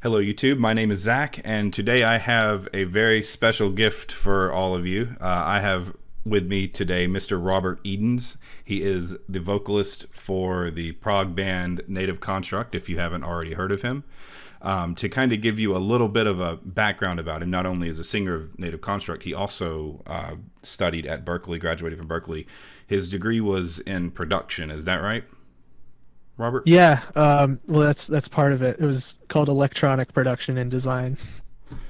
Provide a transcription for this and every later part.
Hello, YouTube. My name is Zach, and today I have a very special gift for all of you. I have with me today Mr. Robert Edens. He is the vocalist for the prog band Native Construct, if you haven't already heard of him. To kind of give you a little bit of a background about him, not only as a singer of Native Construct, he also studied at Berkeley, graduated from Berkeley. His degree was in production. Is that right, Robert? Yeah, well, that's part of it. It was called electronic production and design.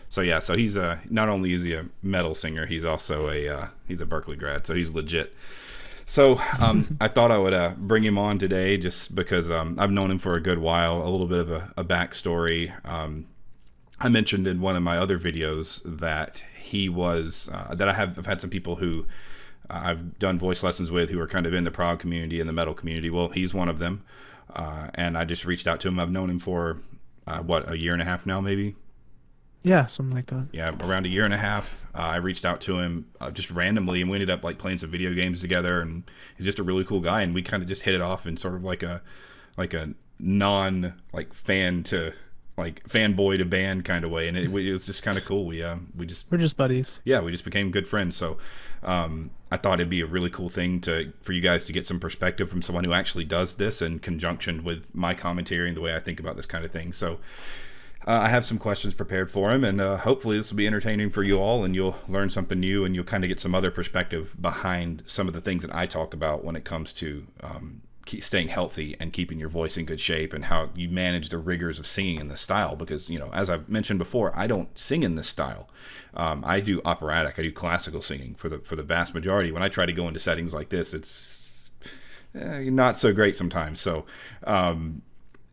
So he's not only is he a metal singer, he's also he's a Berkeley grad, so he's legit. So I thought I would bring him on today just because I've known him for a good while. A little bit of a backstory. I mentioned in one of my other videos that he was that I've had some people who I've done voice lessons with who are kind of in the prog community and the metal community. Well, he's one of them, and I just reached out to him. I've known him for a year and a half now, maybe. Yeah, something like that. Yeah, around a year and a half. I reached out to him just randomly, and we ended up like playing some video games together. And he's just a really cool guy, and we kind of just hit it off in sort of like a non like fan to like fanboy to band kind of way, and it was just kind of cool. We're just buddies. Yeah, we just became good friends. So I thought it'd be a really cool thing for you guys to get some perspective from someone who actually does this in conjunction with my commentary and the way I think about this kind of thing. So I have some questions prepared for him, and hopefully this will be entertaining for you all, and you'll learn something new, and you'll kind of get some other perspective behind some of the things that I talk about when it comes to staying healthy and keeping your voice in good shape, and how you manage the rigors of singing in this style. Because, you know, as I've mentioned before, I don't sing in this style. I do operatic, I do classical singing for the vast majority. When I try to go into settings like this, it's not so great sometimes. So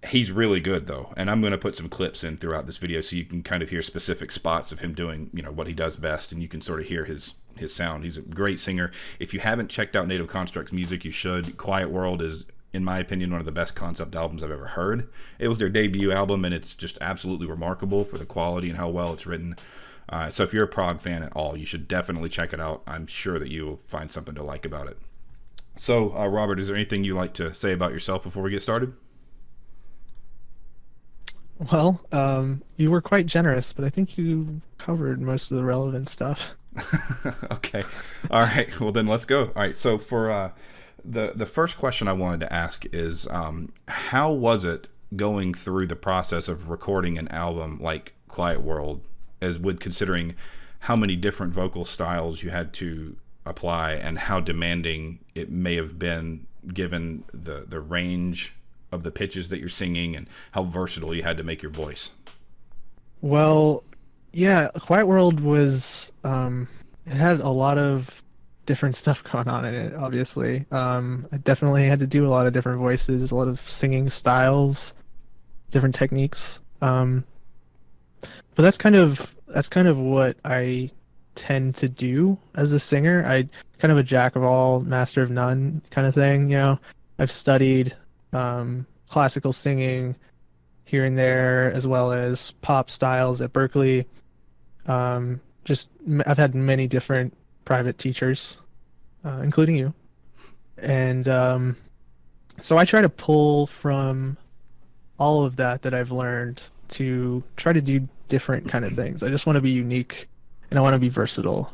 he's really good though, and I'm going to put some clips in throughout this video so you can kind of hear specific spots of him doing, you know, what he does best, and you can sort of hear his sound. He's a great singer. If you haven't checked out Native Construct's music, you should. Quiet World is, in my opinion, one of the best concept albums I've ever heard. It was their debut album, and it's just absolutely remarkable for the quality and how well it's written. So if you're a prog fan at all, you should definitely check it out. I'm sure that you will find something to like about it. So Robert, is there anything you like to say about yourself before we get started? Well, you were quite generous, but I think you covered most of the relevant stuff. Okay. All right. Well, then let's go. All right. So for the first question I wanted to ask is, how was it going through the process of recording an album like Quiet World, as with considering how many different vocal styles you had to apply and how demanding it may have been given the range of the pitches that you're singing and how versatile you had to make your voice? Well, yeah, Quiet World was it had a lot of different stuff going on in it, obviously. I definitely had to do a lot of different voices, a lot of singing styles, different techniques. But that's kind of what I tend to do as a singer. I kind of a jack of all, master of none kind of thing, you know. I've studied classical singing here and there, as well as pop styles at Berkeley. I've had many different private teachers, including you. And so I try to pull from all of that I've learned to try to do different kind of things. I just want to be unique, and I want to be versatile.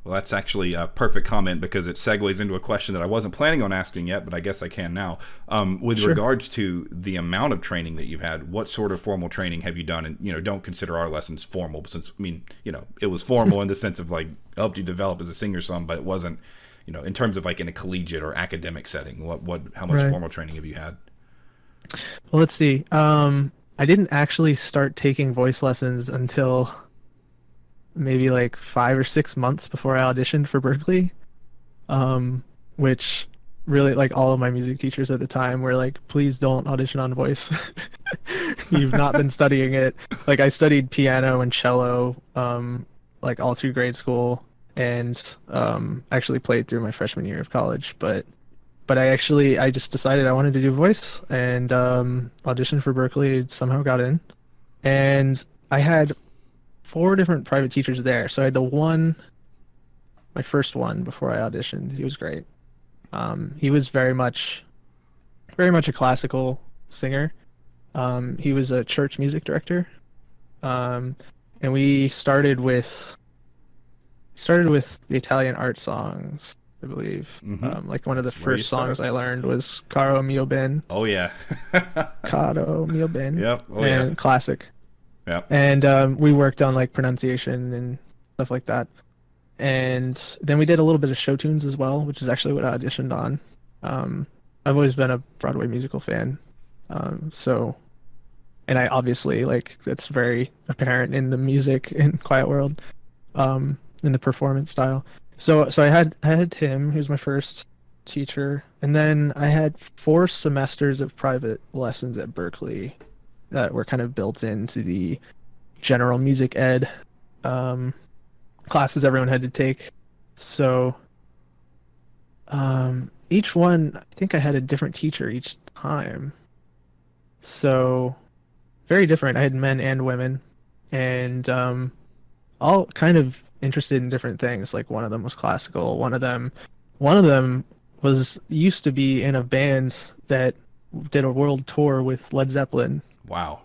Well, that's actually a perfect comment because it segues into a question that I wasn't planning on asking yet, but I guess I can now. With Sure. regards to the amount of training that you've had, what sort of formal training have you done? And, you know, don't consider our lessons formal, since, I mean, you know, it was formal in the sense of like helped you develop as a singer some, but it wasn't, you know, in terms of like in a collegiate or academic setting. How much Right. formal training have you had? Well, let's see. I didn't actually start taking voice lessons until maybe like 5 or 6 months before I auditioned for Berkeley, which really, like, all of my music teachers at the time were like, please don't audition on voice. You've not been studying it. Like, I studied piano and cello, like all through grade school, and actually played through my freshman year of college. But I just decided I wanted to do voice, and auditioned for Berkeley, somehow got in. And I had 4 different private teachers there. So I had my first one before I auditioned. He was great. He was very much a classical singer. He was a church music director, And we started with the Italian art songs, I believe. Mm-hmm. Like one of the That's where you first songs start. I learned was Caro mio ben, Oh yeah. Caro mio ben, Yep. Oh yeah. and classic. Yep. And we worked on like pronunciation and stuff like that. And then we did a little bit of show tunes as well, which is actually what I auditioned on. I've always been a Broadway musical fan. So, and I obviously like that's very apparent in the music in Quiet World, in the performance style. So I had him, who's my first teacher, and then I had 4 semesters of private lessons at Berkeley that were kind of built into the general music ed um, classes everyone had to take. So each one, I think I had a different teacher each time. So very different. I had men and women, and all kind of interested in different things. Like one of them was classical. One of them was used to be in a band that did a world tour with Led Zeppelin. Wow.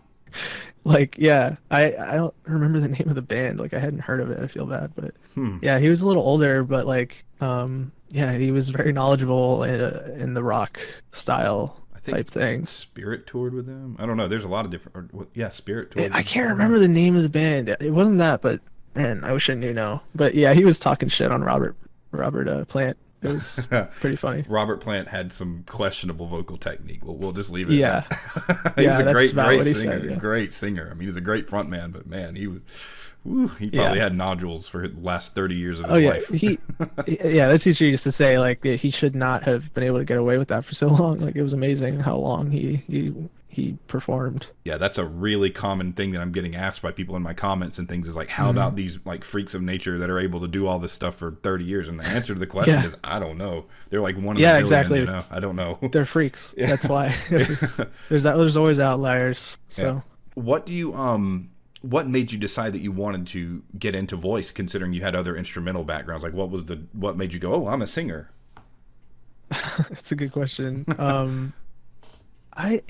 Like, yeah, I don't remember the name of the band. Like, I hadn't heard of it. I feel bad, but Hmm. yeah, he was a little older, but like, yeah, he was very knowledgeable in the rock style I think type things. Spirit toured with them. I don't know. There's a lot of different. Yeah, Spirit toured I with can't them. remember the name of the band. It wasn't that, but man, I wish I knew now. But yeah, he was talking shit on Robert Plant. It was pretty funny. Robert Plant had some questionable vocal technique. We'll just leave it Yeah, at that. He's yeah, a that's great, about great what he singer. said. Yeah, Great singer. I mean, he's a great front man, but man, he probably yeah. had nodules for the last 30 years of Oh his yeah, life. yeah, the teacher used to say like that he should not have been able to get away with that for so long. Like it was amazing how long he performed. Yeah, that's a really common thing that I'm getting asked by people in my comments and things is like, how Hmm. about these like freaks of nature that are able to do all this stuff for 30 years? And the answer to the question Yeah, is, I don't know. They're like one in a yeah, billion, exactly. I don't know. They're freaks. Yeah. That's why. There's always outliers. Yeah. So What do you what made you decide that you wanted to get into voice considering you had other instrumental backgrounds? Like what made you go, "Oh, I'm a singer." it's a good question. I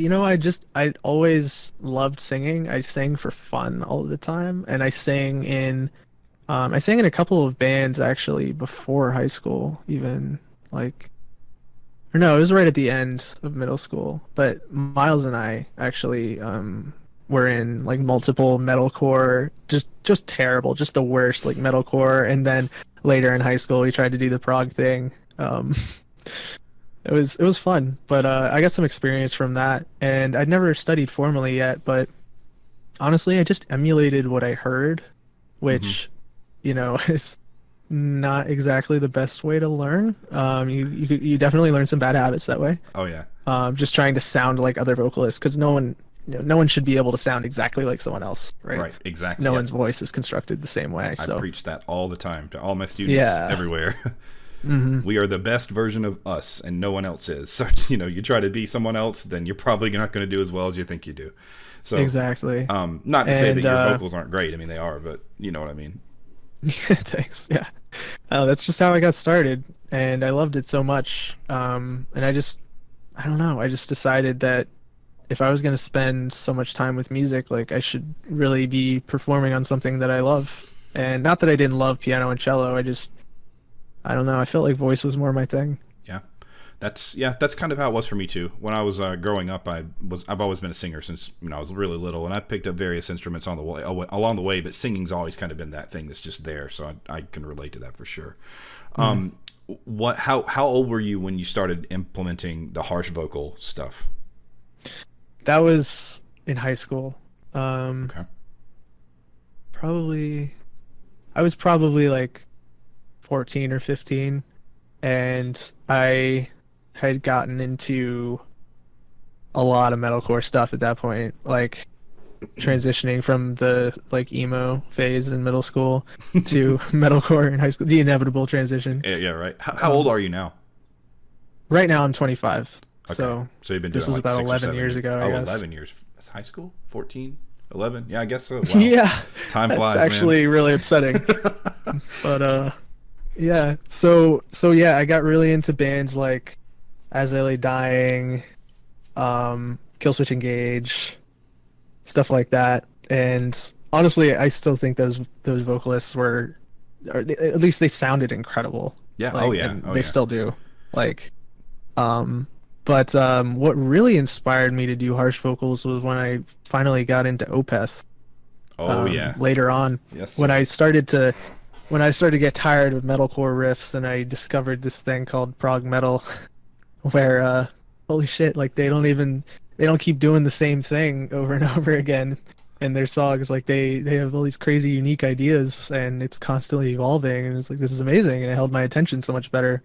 always loved singing. I sang for fun all the time, and I sang in a couple of bands actually before high school, even like, or no, it was right at the end of middle school. But Miles and I actually were in like multiple metalcore, just terrible, just the worst like metalcore. And then later in high school, we tried to do the prog thing. Um, it was fun, but I got some experience from that, and I'd never studied formally yet. But honestly, I just emulated what I heard, Hmm. which, is not exactly the best way to learn. You definitely learn some bad habits that way. Oh yeah. Just trying to sound like other vocalists, because no one should be able to sound exactly like someone else, right? Right, exactly. No Yep. one's voice is constructed the same way. I So preach that all the time to all my students yeah. everywhere. Hmm. We are the best version of us and no one else is. So, you try to be someone else, then you're probably not going to do as well as you think you do. So, Exactly. not to say that And your vocals aren't great. I mean, they are, but you know what I mean. thanks. Yeah. That's just how I got started, and I loved it so much. And I don't know, I just decided that if I was going to spend so much time with music, like I should really be performing on something that I love. And not that I didn't love piano and cello, I don't know, I felt like voice was more my thing. Yeah. That's kind of how it was for me too. When I was growing up, I've always been a singer since I was really little, and I picked up various instruments on the way along the way. But singing's always kind of been that thing that's just there, so I can relate to that for sure. Mhm. Um, how old were you when you started implementing the harsh vocal stuff? That was in high school. Um, Okay. probably, I was probably like 14 or 15, and I had gotten into a lot of metalcore stuff at that point, like transitioning from the like emo phase in middle school to metalcore in high school, the inevitable transition. Yeah, yeah, right. How old Um, are you now? right now I'm 25, Okay. so So you've been doing this it was like about 6 or 11 7 years years. ago, I Oh, guess. 11 years. That's high school? 14? 11? Yeah, I guess so. Wow. Yeah, Time that's flies, man. actually really upsetting. But yeah. So yeah, I got really into bands like As I Lay Dying, Killswitch Engage, stuff like that. And honestly, I still think those vocalists were, or at least they sounded incredible. Yeah. Oh Like, yeah. and Oh they yeah. still do. Like, um, but what really inspired me to do harsh vocals was when I finally got into Opeth. Oh yeah. Later on, Yes, when sir. I started to when I started to get tired of metalcore riffs, and I discovered this thing called prog metal, where holy shit, like they don't keep doing the same thing over and over again in their songs. Like they have all these crazy unique ideas, and it's constantly evolving, and it's like this is amazing, and it held my attention so much better.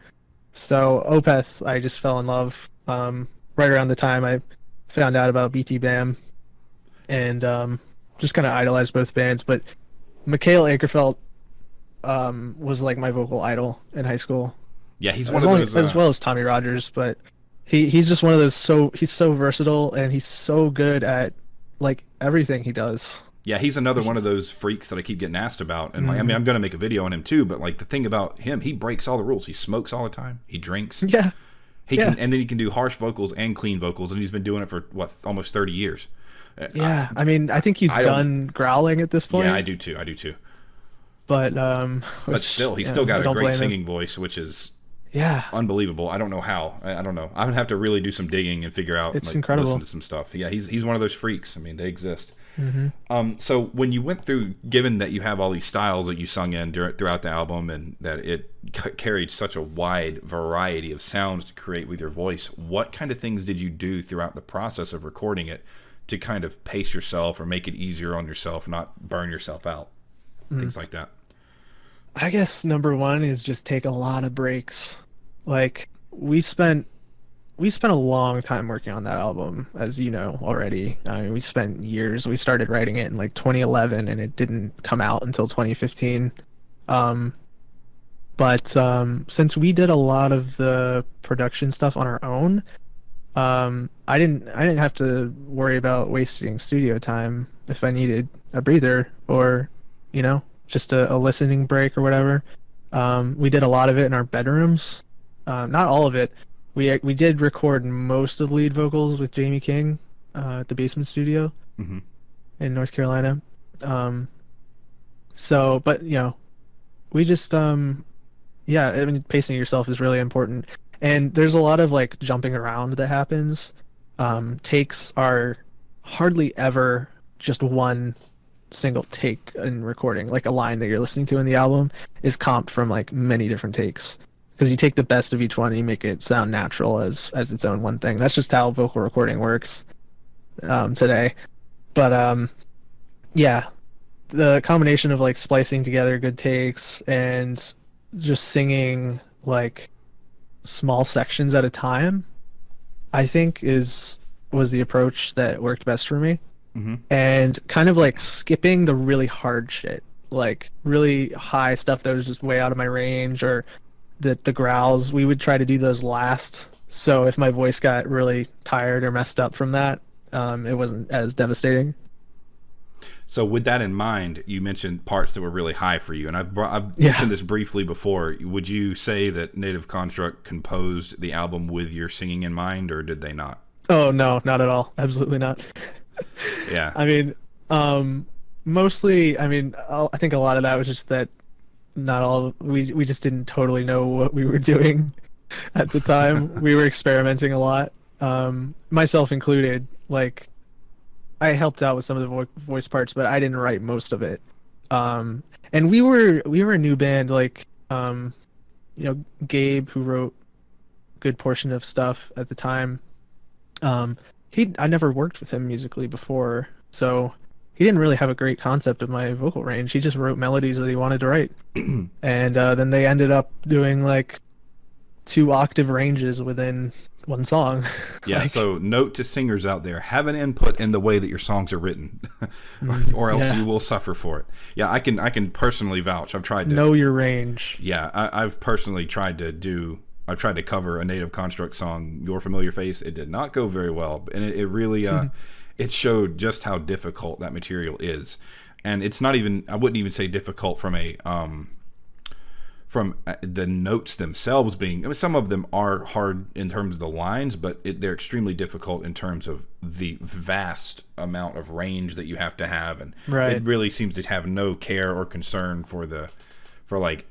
So Opeth, I just fell in love right around the time I found out about BT Bam, and just kind of idolized both bands. But Mikhail Akerfeld was like my vocal idol in high school, Yeah, he's one of those. as well as Tommy Rogers. But he's just one of those, so he's so versatile, and he's so good at like everything he does. Yeah, he's another one of those freaks that I keep getting asked about. And like, I mean, Mhm. I'm going to make a video on him too. But like the thing about him, he breaks all the rules. He smokes all the time. He drinks. Yeah, He yeah, can, and then he can do harsh vocals and clean vocals, and he's been doing it for what, almost 30 years. I, yeah. I mean, I think he's I don't. done growling at this Yeah, I point, do too. I do too. but But which still, he's yeah, still I got a don't great blame him. singing voice, which is Yeah, unbelievable. I don't know how. I don't know. I'm gonna have to really do some digging and figure out, it's like, listen incredible. to some stuff. Yeah, he's one of those freaks. I mean, they exist. Hmm. So when you went through, given that you have all these styles that you sung in throughout the album, and that it carried such a wide variety of sounds to create with your voice, what kind of things did you do throughout the process of recording it to kind of pace yourself or make it easier on yourself, not burn yourself out, things like that? I guess number one is just take a lot of breaks. Like we spent a long time working on that album, as you know already. I mean, we spent years. We started writing it in like 2011, and it didn't come out until 2015. Um, but since we did a lot of the production stuff on our own, I didn't have to worry about wasting studio time if I needed a breather or, just a listening break or whatever. We did a lot of it in our bedrooms. Not all of it. We did record most of the lead vocals with Jamie King at the Basement Studio Hmm. in North Carolina. Um, but we just yeah, I mean, pacing yourself is really important, and there's a lot of like jumping around that happens. Takes are hardly ever just one single take in recording. Like a line that you're listening to in the album is comped from like many different takes, because you take the best of each one and you make it sound natural as its own one thing. That's just how vocal recording works today. But yeah, the combination of like splicing together good takes and just singing like small sections at a time, I think is was the approach that worked best for me. Hmm. And kind of like skipping the really hard shit, like really high stuff that was just way out of my range, or the growls, we would try to do those last. So if my voice got really tired or messed up from that, it wasn't as devastating. So with that in mind, you mentioned parts that were really high for you, and I've Yeah. mentioned this briefly before. Would you say that Native Construct composed the album with your singing in mind, or did they not? Oh no, not at all. Absolutely not. Yeah. I mean, mostly, I mean, I think a lot of that was just that not all we just didn't totally know what we were doing at the time. We were experimenting a lot, myself included. Like, I helped out with some of the voice parts, but I didn't write most of it. And we were a new band. Like, Gabe, who wrote a good portion of stuff at the time, I never worked with him musically before, so he didn't really have a great concept of my vocal range. He just wrote melodies that he wanted to write, and then they ended up doing like 2 octave ranges within one song. Yeah, Like, so note to singers out there, have an input in the way that your songs are written, or else yeah, you will suffer for it. Yeah, I can personally vouch. I've tried to. know your range. Yeah, I've personally tried to do. I tried to cover a Native Construct song, "Your Familiar Face." It did not go very well, and it really it showed just how difficult that material is. And it's not even. I wouldn't even say difficult from the notes themselves being, I mean, some of them are hard in terms of the lines, but they're extremely difficult in terms of the vast amount of range that you have to have, and it Right. really seems to have no care or concern for like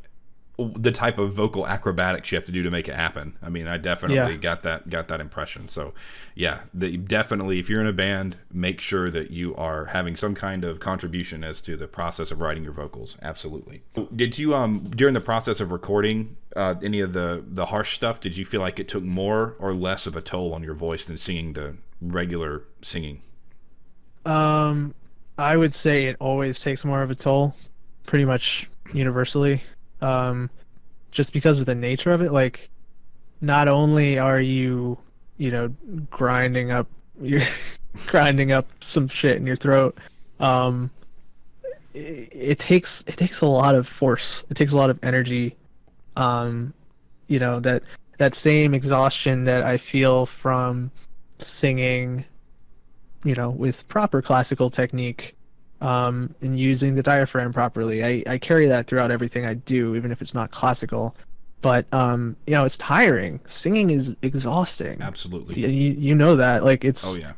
the type of vocal acrobatics you have to do to make it happen. I mean, I definitely Yeah. got that impression. So, yeah, definitely, if you're in a band, make sure that you are having some kind of contribution as to the process of writing your vocals. Absolutely. Did you during the process of recording any of the harsh stuff? Did you feel like it took more or less of a toll on your voice than singing the regular singing? Um, I would say it always takes more of a toll, pretty much universally. Um, just because of the nature of it. Like, not only are you, you know, grinding up you're grinding up some shit in your throat, um, it takes a lot of force. It takes a lot of energy. Um, that same exhaustion that I feel from singing, with proper classical technique, and using the diaphragm properly. I carry that throughout everything I do, even if it's not classical. But it's tiring. Singing is exhausting. Absolutely. You know that. Like Oh it's yeah,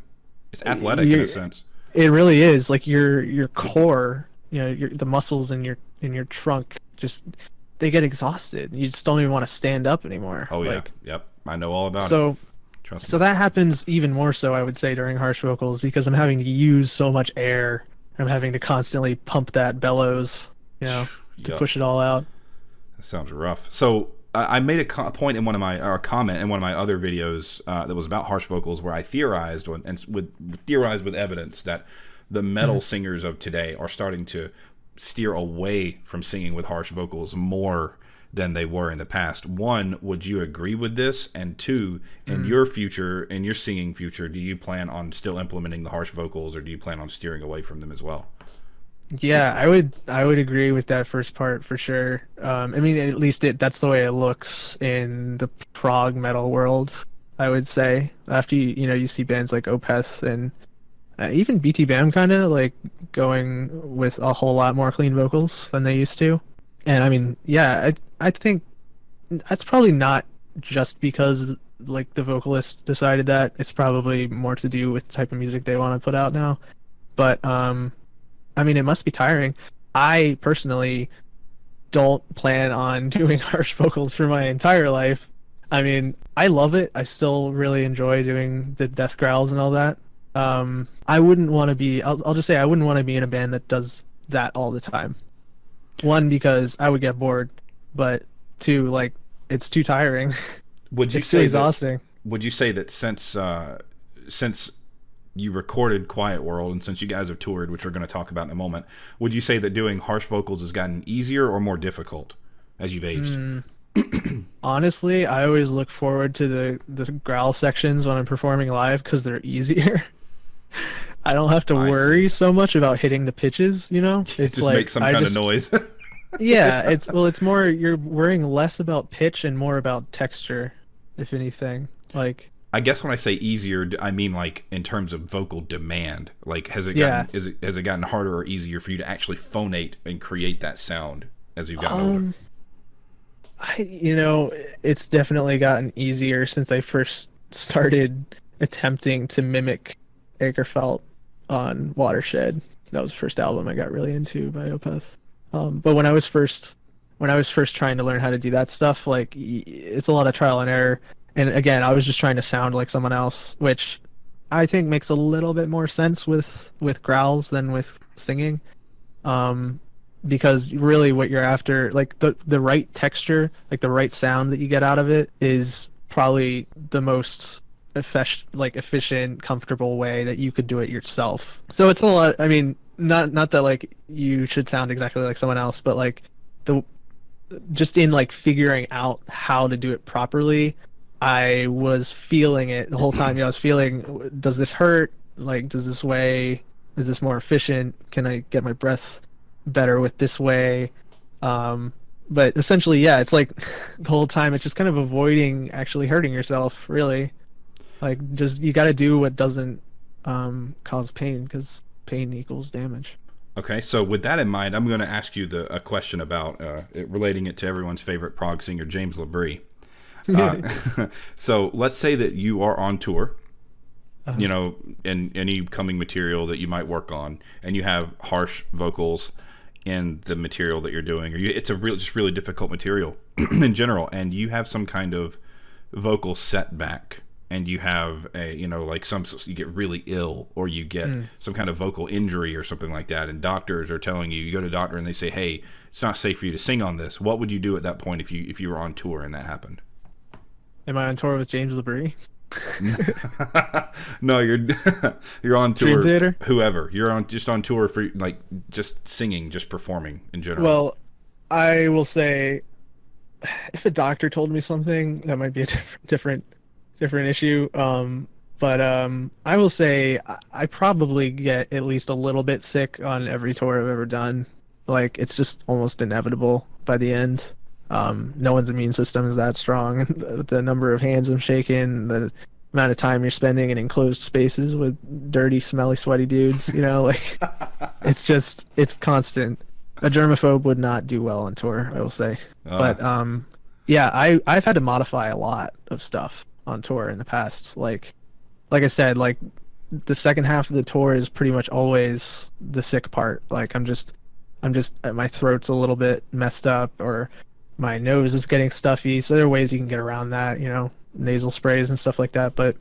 it's athletic in a you sense. it really is. Like your core, the muscles in your trunk just they get exhausted. You just don't even want to stand up anymore. Oh yeah, Like yep. I know all about it. so Trust so me. that happens even more so, I would say, during harsh vocals because I'm having to use so much air. I'm having to constantly pump that bellows, to Yep. push it all out. That sounds rough. So I made a point in one of my or a comment in one of my other videos that was about harsh vocals, where I theorized theorized with evidence that the metal Mhm. singers of today are starting to steer away from singing with harsh vocals more than they were in the past. One, would you agree with this? And two, in Mm. your future, in your singing future, do you plan on still implementing the harsh vocals, or do you plan on steering away from them as well? Yeah, I would agree with that first part for sure. I mean, at least that's the way it looks in the prog metal world, I would say. After you see bands like Opeth and even BT Bam kind of like going with a whole lot more clean vocals than they used to. And I mean, yeah, I think that's probably not just because like the vocalists decided that. It's probably more to do with the type of music they want to put out now. But I mean, it must be tiring. I personally don't plan on doing harsh vocals for my entire life. I mean, I love it. I still really enjoy doing the death growls and all that. I wouldn't want to be, I'll just say I wouldn't want to be in a band that does that all the time. One, because I would get bored, but two, like, it's too tiring. Would you It's too say that exhausting. since you recorded Quiet World, and since you guys have toured, which we're going to talk about in a moment, would you say that doing harsh vocals has gotten easier or more difficult as you've aged? Mm, honestly, I always look forward to the growl sections when I'm performing live because they're easier. I don't have to I see. worry so much about hitting the pitches. It's Just make like some I kind of just noise. yeah, it's more you're worrying less about pitch and more about texture, if anything. Like I guess when I say easier, I mean like in terms of vocal demand. Like yeah. has it gotten harder or easier for you to actually phonate and create that sound as you've gotten older? Um it's definitely gotten easier since I first started attempting to mimic Agerfeld on Watershed. That was the first album I got really into by Opeth. But when I was first trying to learn how to do that stuff, like it's a lot of trial and error. And again, I was just trying to sound like someone else, which I think makes a little bit more sense with growls than with singing. Um, because really what you're after, like the right texture, like the right sound that you get out of it is probably the most efficient, comfortable way that you could do it yourself. So it's a lot. I mean, not that like you should sound exactly like someone else, but like the just in like figuring out how to do it properly, I was feeling it the whole time. I was feeling, does this hurt? Like, does this way, is this more efficient? Can I get my breath better with this way? Um, but essentially, yeah, it's like the whole time it's just kind of avoiding actually hurting yourself, really. Like, just you got to do what doesn't cause pain because pain equals damage. Okay, so with that in mind, I'm going to ask you a question about relating it to everyone's favorite prog singer, James LaBrie. So let's say that you are on tour, Uh, you know, in any coming material that you might work on, and you have harsh vocals in the material that you're doing, or it's a real, just really difficult material in general, and you have some kind of vocal setback, and you have a, like you get really ill, or you get some kind of vocal injury or something like that, and doctors are telling you, you go to a doctor and they say, hey, it's not safe for you to sing on this. What would you do at that point if you were on tour and that happened? am I on tour with James LaBrie? No, you're you're on Dream tour. Theater? Whoever you're on, just on tour for like just singing, just performing in general. Well, I will say, if a doctor told me something, that might be a different issue. But I will say I probably get at least a little bit sick on every tour I've ever done. Like it's just almost inevitable by the end. No one's immune system is that strong. The number of hands I'm shaking, the amount of time you're spending in enclosed spaces with dirty, smelly, sweaty dudes, like it's constant. A germaphobe would not do well on tour, I will say. But yeah, I've had to modify a lot of stuff on tour in the past. Like I said, like the second half of the tour is pretty much always the sick part. Like I'm just my throat's a little bit messed up, or my nose is getting stuffy. So there are ways you can get around that, nasal sprays and stuff like that. But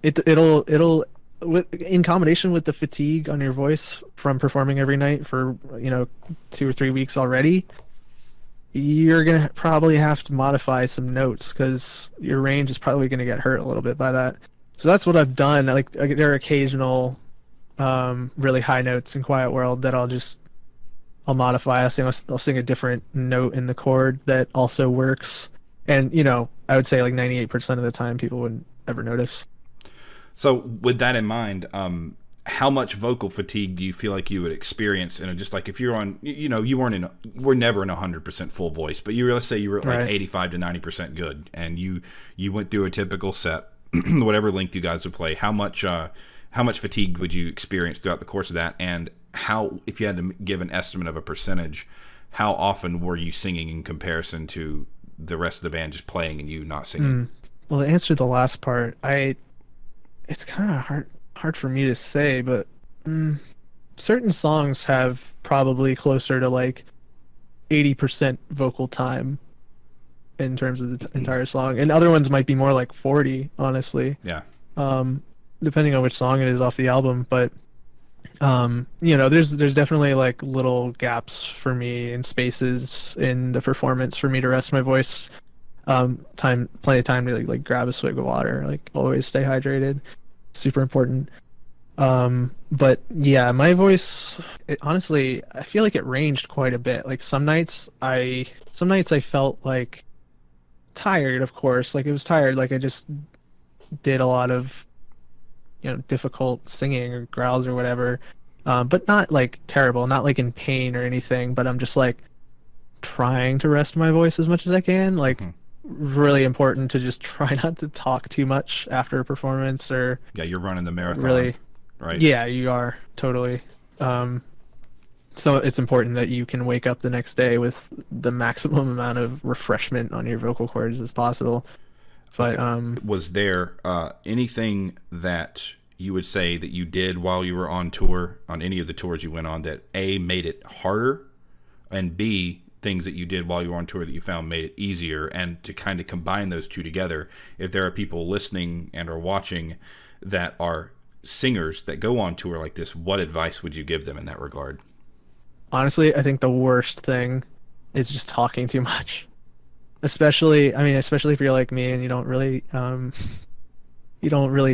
it'll in combination with the fatigue on your voice from performing every night for 2 or 3 weeks already, you're gonna probably have to modify some notes because your range is probably gonna get hurt a little bit by that. So that's what I've done. Like there are occasional really high notes in Quiet World that I'll modify. I'll sing a different note in the chord that also works. And I would say like 98% of the time people wouldn't ever notice. So with that in mind, how much vocal fatigue do you feel like you would experience? And just like if you're on, we're never in 100% full voice, but let's say you were like Right. 85 to 90% good, and you went through a typical set, whatever length you guys would play. How much fatigue would you experience throughout the course of that? And how, if you had to give an estimate of a percentage, how often were you singing in comparison to the rest of the band just playing and you not singing? Well, to answer the last part, it's kind of hard for me to say, but certain songs have probably closer to like 80% vocal time in terms of the entire song, and other ones might be more like 40, honestly. Yeah. Depending on which song it is off the album. But there's definitely like little gaps for me and spaces in the performance for me to rest my voice. Plenty of time to like grab a swig of water, like always stay hydrated, super important. But yeah, my voice, honestly, I feel like it ranged quite a bit. Like some nights I felt like tired, of course, like it was tired, like I just did a lot of difficult singing or growls or whatever, but not like terrible, not like in pain or anything, but I'm just like trying to rest my voice as much as I can. Like really important to just try not to talk too much after a performance, or Yeah, you're running the marathon, really, right? yeah, you are totally. So it's important that you can wake up the next day with the maximum amount of refreshment on your vocal cords as possible. But Was there anything that you would say that you did while you were on tour, on any of the tours you went on, that A, made it harder, and B, things that you did while you were on tour that you found made it easier? And to kind of combine those two together, if there are people listening and are watching that are singers that go on tour like this, what advice would you give them in that regard? honestly, I think the worst thing is just talking too much. Especially if you're like me and you don't really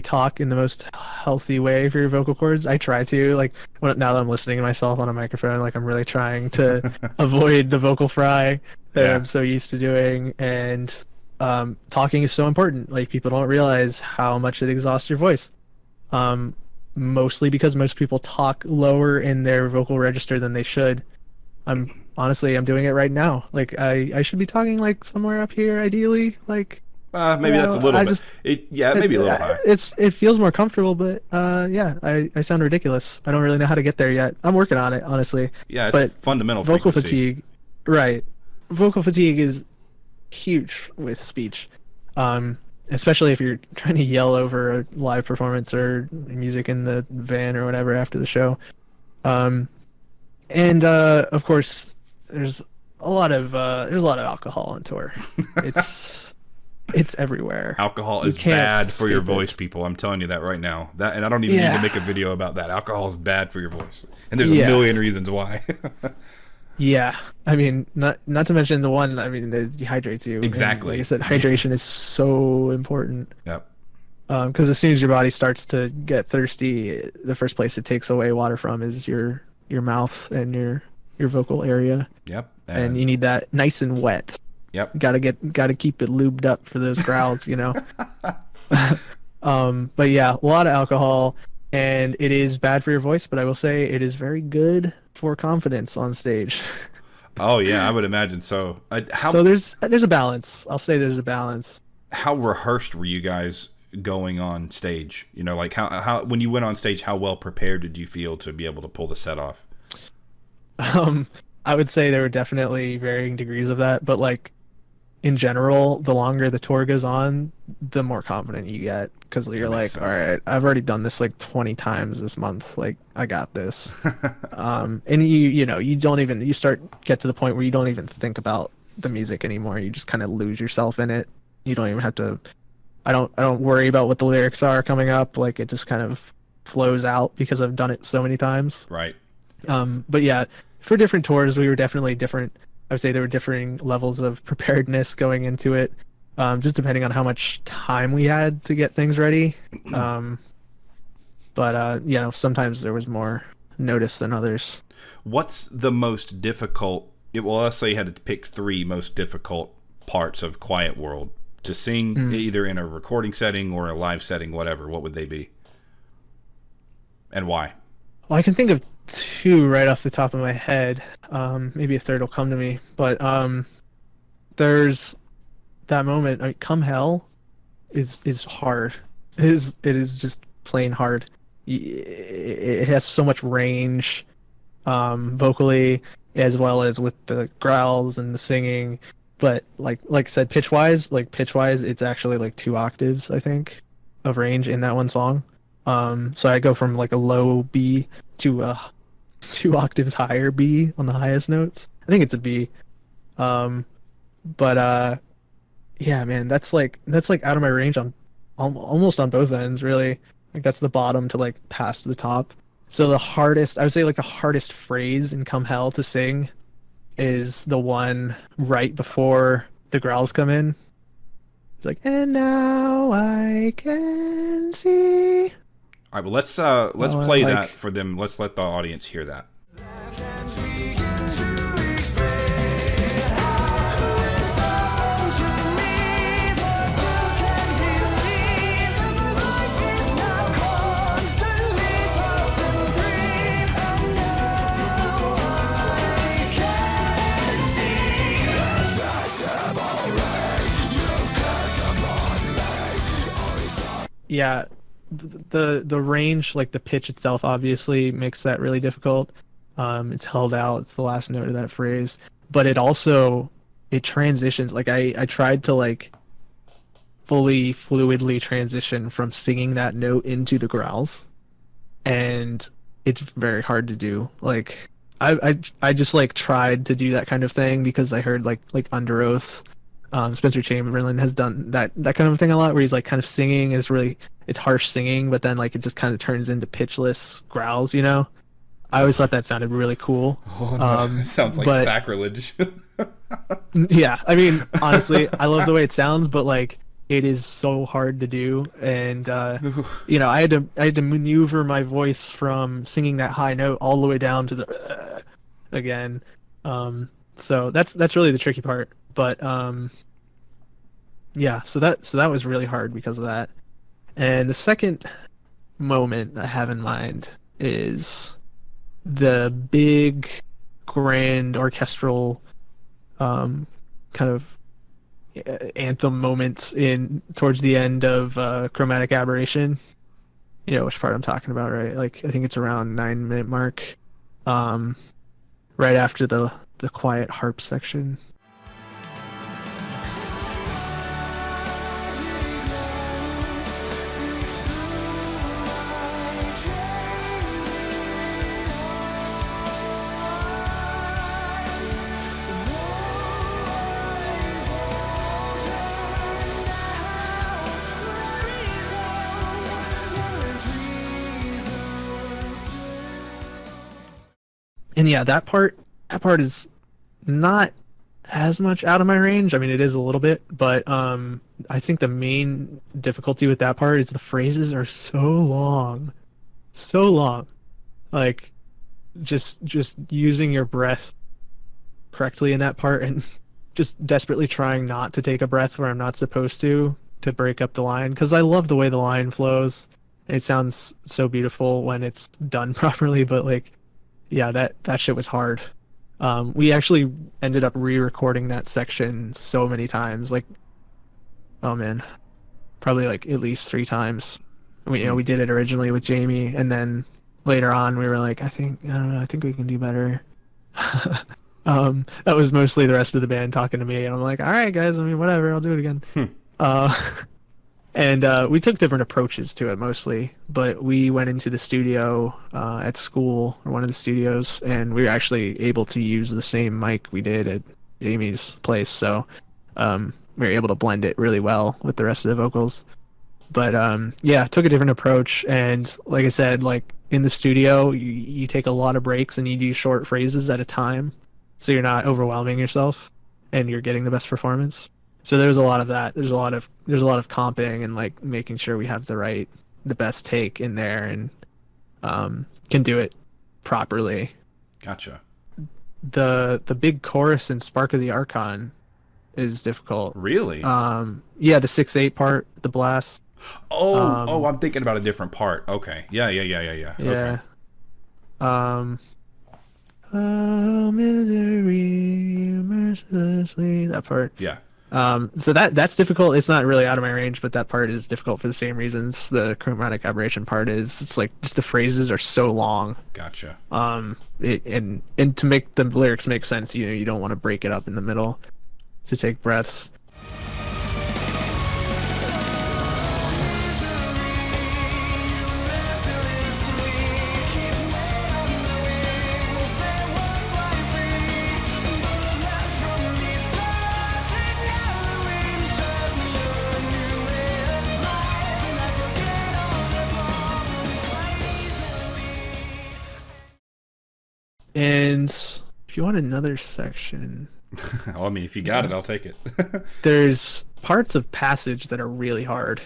talk in the most healthy way for your vocal cords. I try to, like, now that I'm listening to myself on a microphone, like I'm really trying to avoid the vocal fry that Yeah. I'm so used to doing. And talking is so important. Like people don't realize how much it exhausts your voice. Mostly because most people talk lower in their vocal register than they should. I'm doing it right now. Like I should be talking like somewhere up here ideally, like Maybe that's a little I bit. just Yeah, maybe a little high. it feels more comfortable, but yeah, I sound ridiculous. I don't really know how to get there yet. I'm working on it, honestly. Yeah, it's But fundamental vocal frequency. fatigue, right? Vocal fatigue is huge with speech, especially if you're trying to yell over a live performance or music in the van or whatever after the show. Um, and of course, there's a lot of alcohol on tour. It's it's everywhere. Alcohol You is can't bad for your escape voice, it. people. I'm telling you that right now. That, and I don't even need to Yeah, make a video about that. Alcohol is bad for your voice, and there's a yeah, million reasons why. yeah. I mean, not to mention the one. I mean, it dehydrates you. And like I Exactly. said, hydration is so important. Yep. Because as soon as your body starts to get thirsty, the first place it takes away water from is your mouth and your vocal area, Yep. and you need that nice and wet. Yep. Gotta keep it lubed up for those growls, you know. But yeah, a lot of alcohol, and it is bad for your voice. But I will say it is very good for confidence on stage. Oh yeah, I would imagine so. So there's a balance. I'll say there's a balance. How rehearsed were you guys going on stage? You know, like how when you went on stage, how well prepared did you feel to be able to pull the set off? Um, I would say there were definitely varying degrees of that, but like in general, the longer the tour goes on, the more confident you get because you're That makes like, all sense. right, I've already done this like 20 times this month. Like I got this. And you know, you start get to the point where you don't even think about the music anymore. You just kind of lose yourself in it. You don't even have to. I don't worry about what the lyrics are coming up. Like it just kind of flows out because I've done it so many times. Right. But yeah, for different tours, we were definitely different. I would say there were differing levels of preparedness going into it, just depending on how much time we had to get things ready. But you know, sometimes there was more notice than others. What's the most difficult? Well, let's say you had to pick three most difficult parts of Quiet World to sing, either in a recording setting or a live setting, whatever. What would they be, and why? Well, I can think of two right off the top of my head. Maybe a third will come to me, but there's that moment. I mean, "Come Hell" is hard. It is just plain hard. It has so much range, vocally as well as with the growls and the singing. But like I said, pitch wise, it's actually like 2 octaves, I think, of range in that one song. So I go from like a low B to a 2 octaves higher B on the highest notes. I think it's a B. But yeah, man, that's like out of my range on almost on both ends, really. Like that's the bottom to like past the top. So the hardest, I would say like the hardest phrase in "Come Hell" to sing is the one right before the growls come in. It's like, "And now I can see." All right, well let's Oh, play like, that for them. Let's let the audience hear that. yeah, the range, like the pitch itself, obviously makes that really difficult. It's held out. It's the last note of that phrase, but it transitions. Like I tried to like fully fluidly transition from singing that note into the growls, and it's very hard to do. Like I just like tried to do that kind of thing because I heard like Under Oath, Spencer Chamberlain has done that kind of thing a lot, where he's like kind of singing is really, it's harsh singing, but then like it just kind of turns into pitchless growls, you know. I always thought that sounded really cool. Oh no, it sounds like But sacrilege. yeah, I mean, honestly, I love the way it sounds, but like it is so hard to do, and you know, I had to maneuver my voice from singing that high note all the way down to the again. So that's really the tricky part. But yeah, so that was really hard because of that. And the second moment I have in mind is the big, grand orchestral kind of anthem moments in towards the end of Chromatic Aberration. You know which part I'm talking about, right? Like I think it's around 9 minute mark, um, right after the quiet harp section. And yeah, that part is not as much out of my range. I mean, it is a little bit, but I think the main difficulty with that part is the phrases are so long, so long. Like just using your breath correctly in that part and just desperately trying not to take a breath where I'm not supposed to break up the line because I love the way the line flows. It sounds so beautiful when it's done properly, but like yeah, that shit was hard. We actually ended up re-recording that section so many times, like, oh man, probably like at least 3 times. We did it originally with Jamie, and then later on we were like, I don't know, I think we can do better. That was mostly the rest of the band talking to me, and I'm like, all right, guys, I mean, whatever, I'll do it again. uh, And we took different approaches to it mostly, but we went into the studio at school, or one of the studios, and we were actually able to use the same mic we did at Jamie's place. So we were able to blend it really well with the rest of the vocals. But yeah, took a different approach. And like I said, like in the studio, you take a lot of breaks and you do short phrases at a time. So you're not overwhelming yourself and you're getting the best performance. So there's a lot of that. There's a lot of comping and like making sure we have the best take in there and can do it properly. Gotcha. The big chorus in Spark of the Archon is difficult. Really? Yeah, the 6/8 part, the blast. I'm thinking about a different part. Okay. Yeah. Yeah. Okay. Oh, misery, mercilessly. That part. Yeah. So that's difficult. It's not really out of my range, but that part is difficult for the same reasons the Chromatic Aberration part is. It's like just the phrases are so long. Gotcha. And to make the lyrics make sense, you don't want to break it up in the middle to take breaths. And if you want another section, I mean, if you got it, I'll take it. there's parts of Passage that are really hard.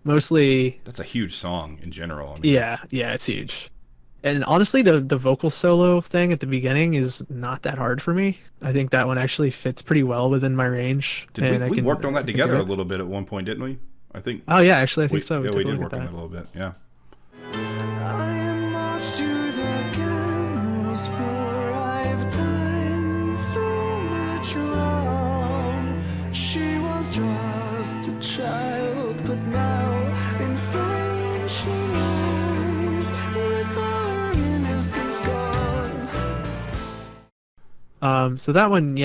Mostly. That's a huge song in general. I mean, yeah, it's huge. And honestly, the vocal solo thing at the beginning is not that hard for me. I think that one actually fits pretty well within my range. We worked on that together a little bit at one point, didn't we? I think. Oh yeah, actually, I think so. Yeah, we did work on that a little bit. Yeah. Child, but now inside she lies with her innocence gone. So that one,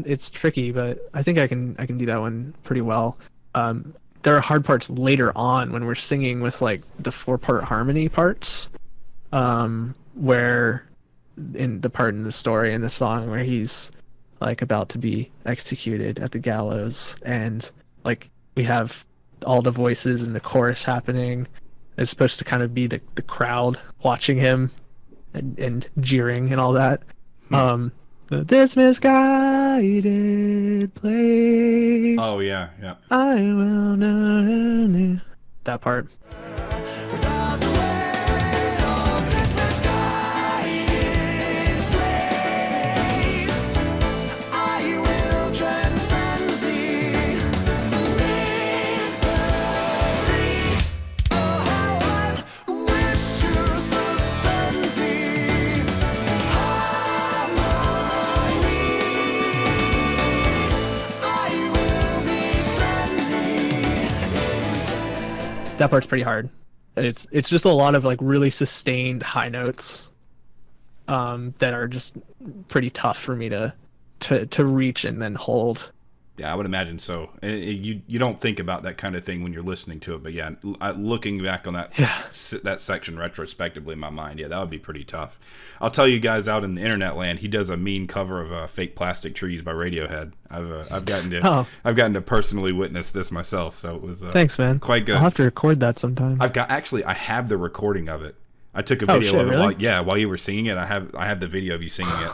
it's tricky, but I think I can do that one pretty well. There are hard parts later on when we're singing with like the 4-part harmony parts, where in the part in the story in the song where he's like about to be executed at the gallows, and like we have all the voices and the chorus happening. It's supposed to kind of be the crowd watching him and jeering and all that. This misguided place. Oh yeah. I will know that part. that part's pretty hard. It's just a lot of like really sustained high notes that are just pretty tough for me to reach and then hold. Yeah, I would imagine so. You don't think about that kind of thing when you're listening to it, but yeah, looking back on that that section retrospectively in my mind, yeah, that would be pretty tough. I'll tell you guys out in the internet land, he does a mean cover of "Fake Plastic Trees" by Radiohead. I've gotten to I've gotten to personally witness this myself, so it was thanks, man. Quite good. I'll have to record that sometime. I have the recording of it. I took a video of it really? while you were singing it. I have the video of you singing it.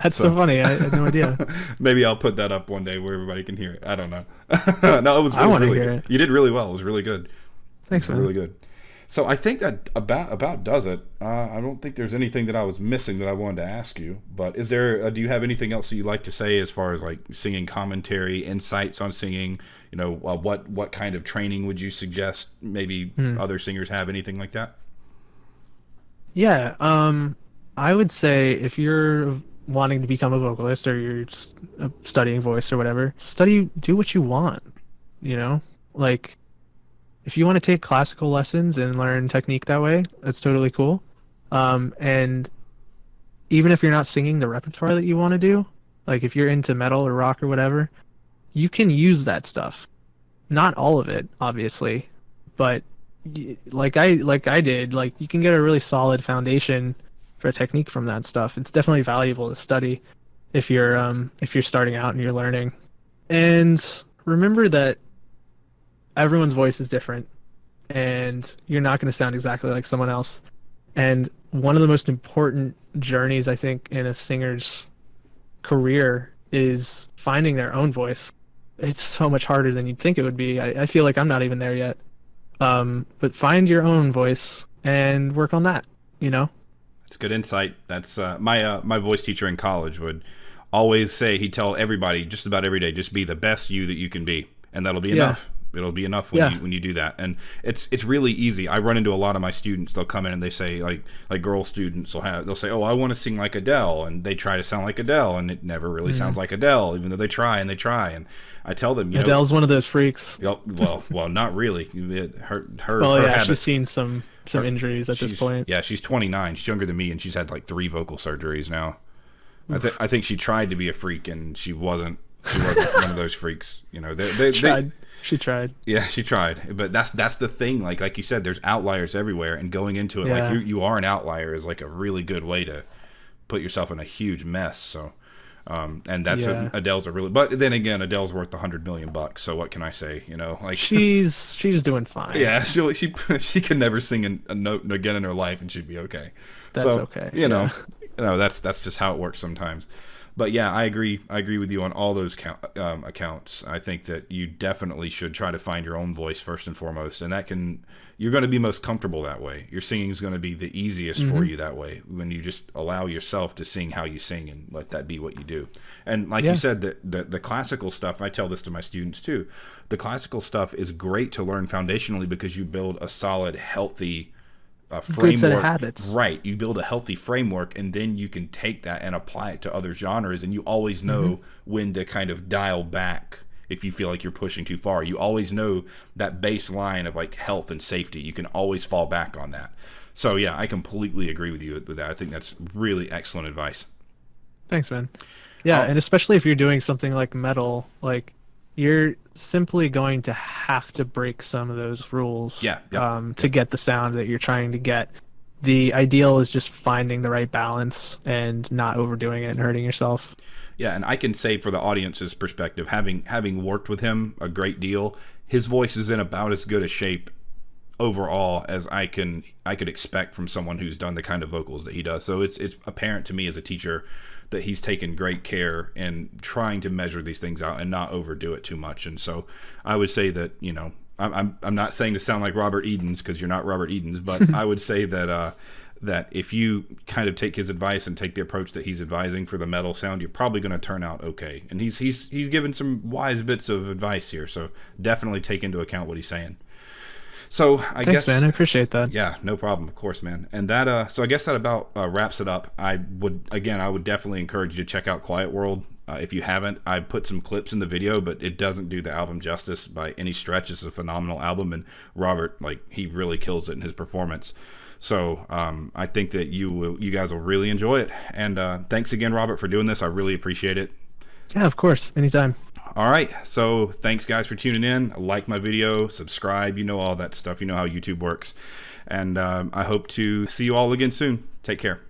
That's so funny. I had no idea. Maybe I'll put that up one day where everybody can hear it. I don't know. No, I want to really hear good. it. You did really well. It was really good. Thanks, man. Really good. So I think that about does it. I don't think there's anything that I was missing that I wanted to ask you. But is there? Do you have anything else that you'd like to say as far as like singing commentary, insights on singing? You know, what kind of training would you suggest? Maybe other singers have anything like that? Yeah. I would say if you're wanting to become a vocalist or you're just studying voice or whatever, do what you want, you know? Like, if you want to take classical lessons and learn technique that way, that's totally cool. And even if you're not singing the repertoire that you want to do, like if you're into metal or rock or whatever, you can use that stuff. Not all of it, obviously, but like I did, like you can get a really solid foundation for a technique from that stuff. It's definitely valuable to study if you're starting out and you're learning. And remember that everyone's voice is different and you're not going to sound exactly like someone else. And one of the most important journeys I think in a singer's career is finding their own voice. It's so much harder than you'd think it would be. I feel like I'm not even there yet. But find your own voice and work on that, you know? It's good insight. That's my voice teacher in college would always say, he'd tell everybody just about every day, just be the best you that you can be, and that'll be enough. It'll be enough when you do that. And it's really easy. I run into a lot of my students. They'll come in and they say, like girl students they'll say, oh, I want to sing like Adele, and they try to sound like Adele, and it never really sounds like Adele, even though they try. And I tell them, Adele's one of those freaks. Well, not really. Her habits, she's seen some injuries at this point. Yeah, she's 29. She's younger than me, and she's had like 3 vocal surgeries now. I think she tried to be a freak, and she wasn't. She wasn't one of those freaks. You know, She tried. Yeah, she tried. But that's the thing. Like you said, there's outliers everywhere, and going into it like you are an outlier is like a really good way to put yourself in a huge mess. So, and that's Adele's a really. But then again, Adele's worth $100 million. So what can I say? You know, like she's doing fine. Yeah, she can never sing a note again in her life, and she'd be okay. That's okay. You know, that's just how it works sometimes. But yeah, I agree with you on all those accounts. I think that you definitely should try to find your own voice first and foremost, and you're going to be most comfortable that way. Your singing is going to be the easiest for you that way, when you just allow yourself to sing how you sing and let that be what you do. And like you said, the classical stuff, I tell this to my students too. The classical stuff is great to learn foundationally because you build a solid, healthy framework. Good set of habits. Right. You build a healthy framework, and then you can take that and apply it to other genres, and you always know when to kind of dial back if you feel like you're pushing too far. You always know that baseline of like health and safety. You can always fall back on that. So yeah, I completely agree with you with that. I think that's really excellent advice. Thanks, man. Yeah, and especially if you're doing something like metal, like you're simply going to have to break some of those rules to get the sound that you're trying to get. The ideal is just finding the right balance and not overdoing it and hurting yourself. Yeah, and I can say for the audience's perspective, having worked with him a great deal, his voice is in about as good a shape overall as I could expect from someone who's done the kind of vocals that he does. So it's apparent to me as a teacher that he's taken great care in trying to measure these things out and not overdo it too much. And so I would say that, you know, I'm not saying to sound like Robert Edens, because you're not Robert Edens, but I would say that that if you kind of take his advice and take the approach that he's advising for the metal sound, you're probably going to turn out okay. And he's given some wise bits of advice here, so definitely take into account what he's saying. So Thanks, man. I appreciate that. Yeah, no problem. Of course, man. And that so I guess that about wraps it up. I would definitely encourage you to check out Quiet World. If you haven't, I put some clips in the video, but it doesn't do the album justice by any stretch. It's a phenomenal album, and Robert, like, he really kills it in his performance. So I think that you guys will really enjoy it. And thanks again, Robert, for doing this. I really appreciate it. Yeah, of course, anytime. All right, so thanks guys for tuning in. Like my video, subscribe, you know all that stuff. You know how YouTube works. And I hope to see you all again soon. Take care.